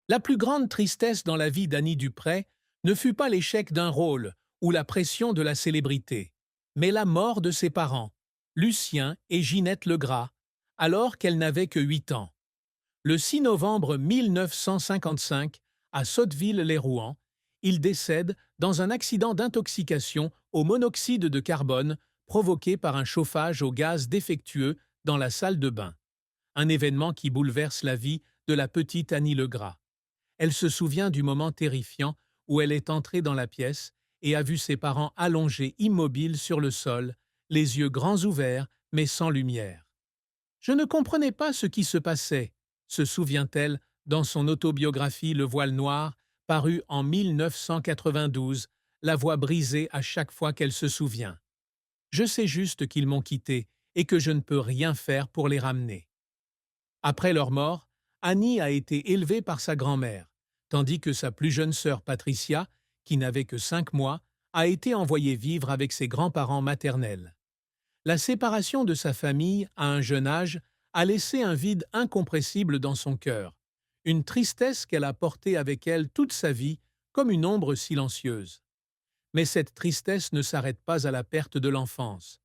La plus grande tristesse dans la vie d'Annie Dupray ne fut pas l'échec d'un rôle ou la pression de la célébrité, mais la mort de ses parents, Lucien et Ginette Legras, alors qu'elle n'avait que 8 ans. Le 6 novembre 1955, à Sotteville-lès-Rouen, il décède dans un accident d'intoxication au monoxyde de carbone provoqué par un chauffage au gaz défectueux dans la salle de bain. Un événement qui bouleverse la vie de la petite Annie Legras. Elle se souvient du moment terrifiant où elle est entrée dans la pièce et a vu ses parents allongés immobiles sur le sol, les yeux grands ouverts mais sans lumière. Je ne comprenais pas ce qui se passait, se souvient-elle dans son autobiographie Le voile noir, parue en 1992, la voix brisée à chaque fois qu'elle se souvient. Je sais juste qu'ils m'ont quitté et que je ne peux rien faire pour les ramener. Après leur mort, Annie a été élevée par sa grand-mère, tandis que sa plus jeune sœur Patricia, qui n'avait que 5 mois, a été envoyée vivre avec ses grands-parents maternels. La séparation de sa famille à un jeune âge a laissé un vide incompressible dans son cœur, une tristesse qu'elle a portée avec elle toute sa vie comme une ombre silencieuse. Mais cette tristesse ne s'arrête pas à la perte de l'enfance.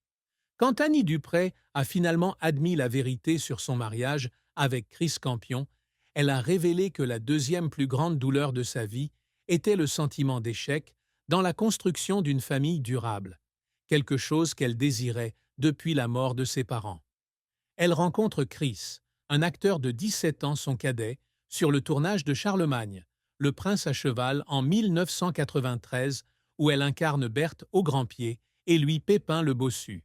Quand Annie Dupray a finalement admis la vérité sur son mariage avec Chris Campion, elle a révélé que la deuxième plus grande douleur de sa vie était le sentiment d'échec dans la construction d'une famille durable, quelque chose qu'elle désirait depuis la mort de ses parents. Elle rencontre Chris, un acteur de 17 ans son cadet, sur le tournage de Charlemagne, Le Prince à cheval en 1993, où elle incarne Berthe au grand-pied et lui Pépin le bossu.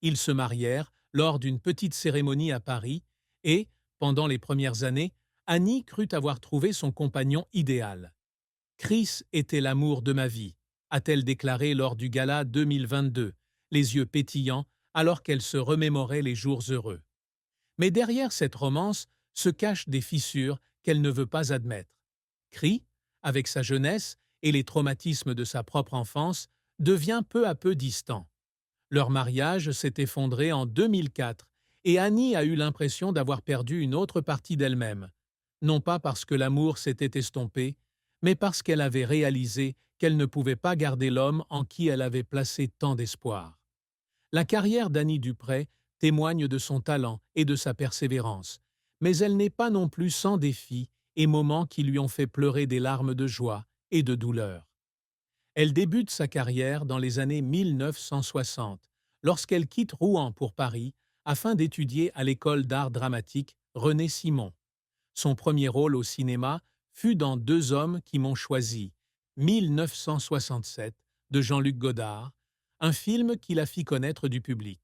Ils se marièrent lors d'une petite cérémonie à Paris et, pendant les premières années, Annie crut avoir trouvé son compagnon idéal. Chris était l'amour de ma vie, a-t-elle déclaré lors du gala 2022, les yeux pétillants alors qu'elle se remémorait les jours heureux. Mais derrière cette romance se cachent des fissures qu'elle ne veut pas admettre. Chris, avec sa jeunesse et les traumatismes de sa propre enfance, devient peu à peu distant. Leur mariage s'est effondré en 2004 et Annie a eu l'impression d'avoir perdu une autre partie d'elle-même, non pas parce que l'amour s'était estompé, mais parce qu'elle avait réalisé qu'elle ne pouvait pas garder l'homme en qui elle avait placé tant d'espoir. La carrière d'Annie Dupray témoigne de son talent et de sa persévérance, mais elle n'est pas non plus sans défis et moments qui lui ont fait pleurer des larmes de joie et de douleur. Elle débute sa carrière dans les années 1960, lorsqu'elle quitte Rouen pour Paris afin d'étudier à l'école d'art dramatique René Simon. Son premier rôle au cinéma fut dans Deux hommes qui m'ont choisi, 1967, de Jean-Luc Godard, un film qui la fit connaître du public.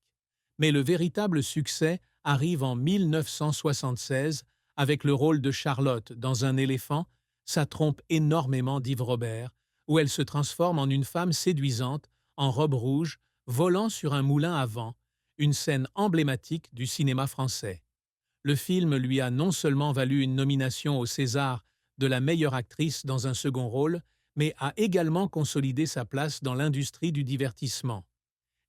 Mais le véritable succès arrive en 1976 avec le rôle de Charlotte dans Un éléphant, ça trompe énormément d'Yves Robert, où elle se transforme en une femme séduisante, en robe rouge, volant sur un moulin à vent, une scène emblématique du cinéma français. Le film lui a non seulement valu une nomination au César de la meilleure actrice dans un second rôle, mais a également consolidé sa place dans l'industrie du divertissement.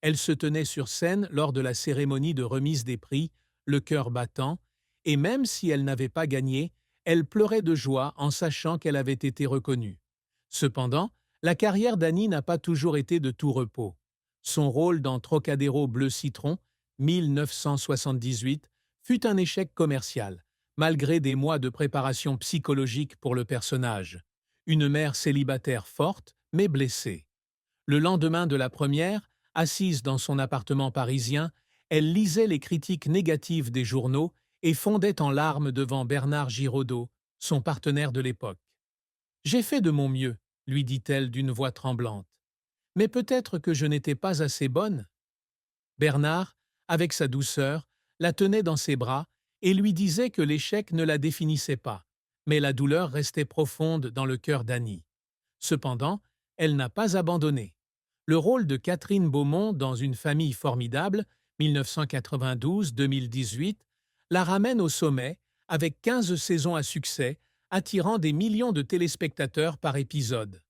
Elle se tenait sur scène lors de la cérémonie de remise des prix, le cœur battant, et même si elle n'avait pas gagné, elle pleurait de joie en sachant qu'elle avait été reconnue. Cependant, la carrière d'Annie n'a pas toujours été de tout repos. Son rôle dans Trocadéro Bleu Citron, 1978, fut un échec commercial, malgré des mois de préparation psychologique pour le personnage. Une mère célibataire forte, mais blessée. Le lendemain de la première, assise dans son appartement parisien, elle lisait les critiques négatives des journaux et fondait en larmes devant Bernard Giraudot, son partenaire de l'époque. « J'ai fait de mon mieux », lui dit-elle d'une voix tremblante. « Mais peut-être que je n'étais pas assez bonne ?» Bernard, avec sa douceur, la tenait dans ses bras et lui disait que l'échec ne la définissait pas, mais la douleur restait profonde dans le cœur d'Annie. Cependant, elle n'a pas abandonné. Le rôle de Catherine Beaumont dans Une famille formidable, 1992-2018, la ramène au sommet avec 15 saisons à succès, attirant des millions de téléspectateurs par épisode.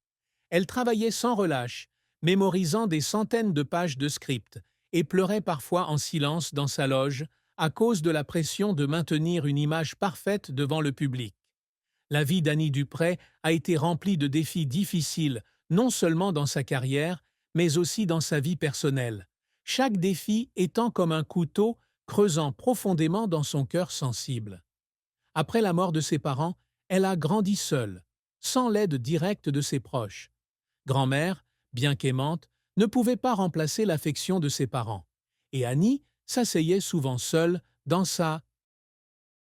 Elle travaillait sans relâche, mémorisant des centaines de pages de script et pleurait parfois en silence dans sa loge à cause de la pression de maintenir une image parfaite devant le public. La vie d'Annie Dupray a été remplie de défis difficiles, non seulement dans sa carrière, mais aussi dans sa vie personnelle. Chaque défi étant comme un couteau creusant profondément dans son cœur sensible. Après la mort de ses parents, elle a grandi seule, sans l'aide directe de ses proches. Grand-mère, bien qu'aimante, ne pouvait pas remplacer l'affection de ses parents. Et Annie s'asseyait souvent seule dans sa